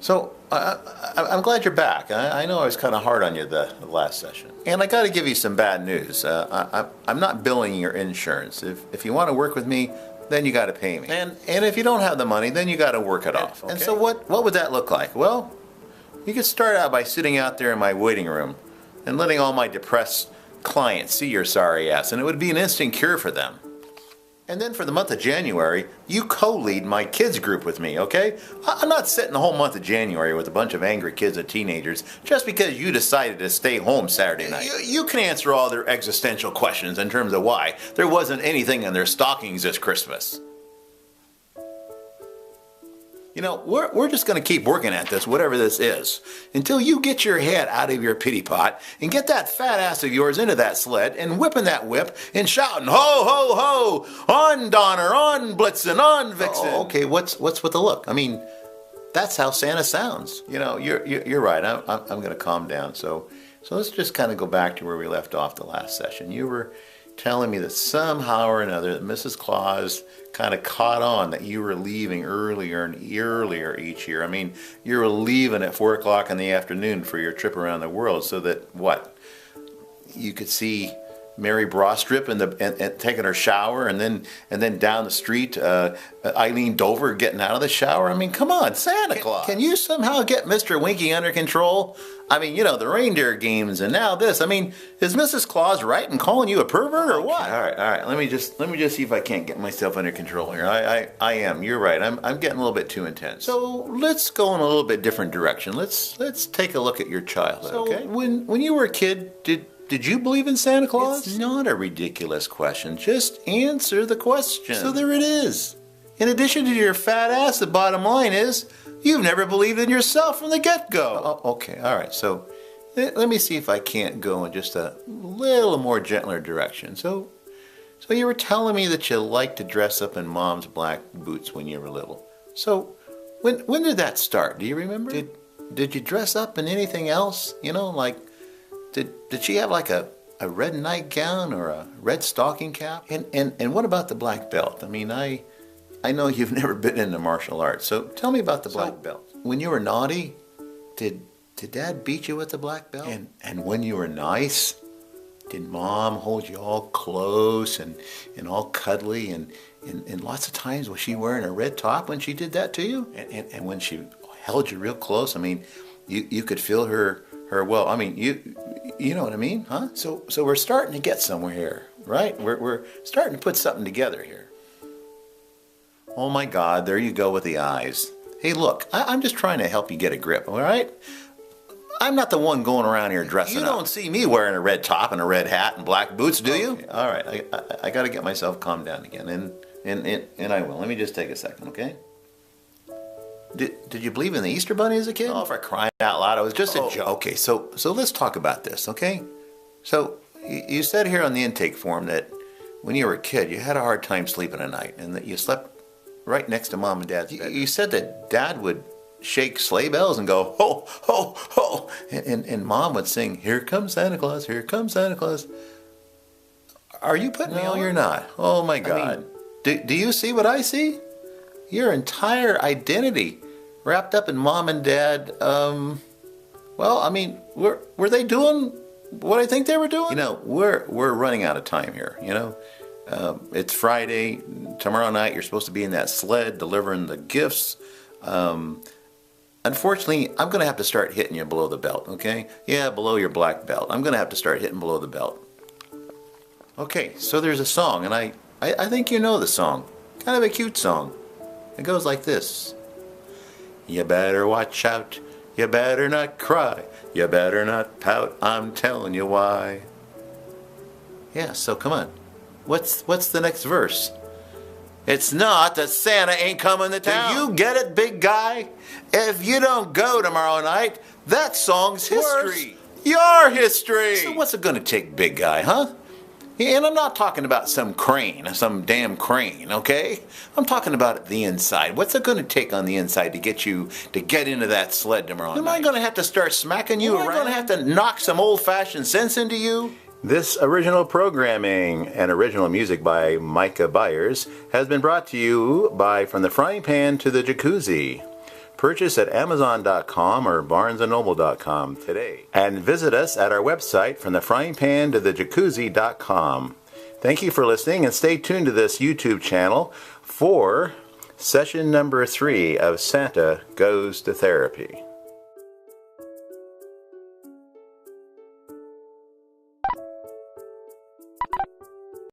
So I'm glad you're back. I know I was kind of hard on you the last session. And I got to give you some bad news. I'm not billing your insurance. If you want to work with me, then you got to pay me. And if you don't have the money, then you got to work it off. Okay? And so what would that look like? Well, you could start out by sitting out there in my waiting room and letting all my depressed clients see your sorry ass, and it would be an instant cure for them. And then for the month of January, you co-lead my kids group with me, okay? I'm not sitting the whole month of January with a bunch of angry kids and teenagers just because you decided to stay home Saturday night. You can answer all their existential questions in terms of why there wasn't anything in their stockings this Christmas. You know, we're just going to keep working at this, whatever this is, until you get your head out of your pity pot and get that fat ass of yours into that sled and whipping that whip and shouting, ho, ho, ho, on Donner, on Blitzen, on Vixen. Oh, okay, what's with the look? I mean, that's how Santa sounds. You know, you're right. I'm going to calm down. So let's just kind of go back to where we left off the last session. You were telling me that somehow or another that Mrs. Claus kind of caught on that you were leaving earlier and earlier each year. I mean, you were leaving at 4 o'clock in the afternoon for your trip around the world so that, you could see Mary Brostrip and taking her shower, and then down the street, Eileen Dover getting out of the shower. I mean, come on, Santa Claus. Can you somehow get Mr. Winky under control? I mean, you know, the reindeer games and now this. I mean, is Mrs. Claus right in calling you a pervert or what? All right. Let me just see if I can't get myself under control here. I am. You're right. I'm getting a little bit too intense. So let's go in a little bit different direction. Let's take a look at your childhood. Okay. When you were a kid, did you believe in Santa Claus? It's not a ridiculous question. Just answer the question. So there it is. In addition to your fat ass, the bottom line is you've never believed in yourself from the get-go. Okay, all right. So let me see if I can't go in just a little more gentler direction. So you were telling me that you liked to dress up in Mom's black boots when you were little. So when did that start? Do you remember? Did you dress up in anything else? You know, like did she have like a red nightgown or a red stocking cap? And what about the black belt? I mean, I know you've never been into martial arts, so tell me about the black belt. When you were naughty, did Dad beat you with the black belt? And when you were nice, did Mom hold you all close and all cuddly? And lots of times was she wearing a red top when she did that to you? And when she held you real close, I mean, you could feel her. Well, I mean, you know what I mean, huh? So we're starting to get somewhere here, right? We're starting to put something together here. Oh my God, there you go with the eyes. Hey, look, I'm just trying to help you get a grip, all right? I'm not the one going around here dressing up. You don't see me wearing a red top and a red hat and black boots, do you? Okay. All right, I got to get myself calmed down again, and I will. Let me just take a second, okay? Did you believe in the Easter Bunny as a kid? Oh, for crying out loud, it was just a joke. Okay, so let's talk about this, okay? So you said here on the intake form that when you were a kid, you had a hard time sleeping at night and that you slept right next to Mom and Dad's bed. You said that Dad would shake sleigh bells and go, ho, ho, ho, and Mom would sing, here comes Santa Claus, here comes Santa Claus. Are you putting me on? No, you're not. Oh, my God. I mean, do you see what I see? Your entire identity wrapped up in Mom and Dad. Well, I mean, were they doing what I think they were doing? You know, we're running out of time here, you know. It's Friday. Tomorrow night you're supposed to be in that sled delivering the gifts. Unfortunately, I'm going to have to start hitting you below the belt, okay? Yeah, below your black belt. I'm going to have to start hitting below the belt. Okay, so there's a song, and I think you know the song. Kind of a cute song. It goes like this. You better watch out. You better not cry. You better not pout. I'm telling you why. Yeah, so come on. What's the next verse? It's not that Santa ain't coming to town. Do you get it, big guy? If you don't go tomorrow night, that song's history. Your history. So what's it gonna take, big guy, huh? And I'm not talking about some crane, some damn crane, okay? I'm talking about the inside. What's it going to take on the inside to get you to get into that sled tomorrow night? Am I going to have to start smacking you around? Am I going to have to knock some old-fashioned sense into you? This original programming and original music by Micah Byers has been brought to you by From the Frying Pan to the Jacuzzi. Purchase at Amazon.com or BarnesandNoble.com today. And visit us at our website, from the frying pan to the jacuzzi.com. Thank you for listening, and stay tuned to this YouTube channel for session number 3 of Santa Goes to Therapy.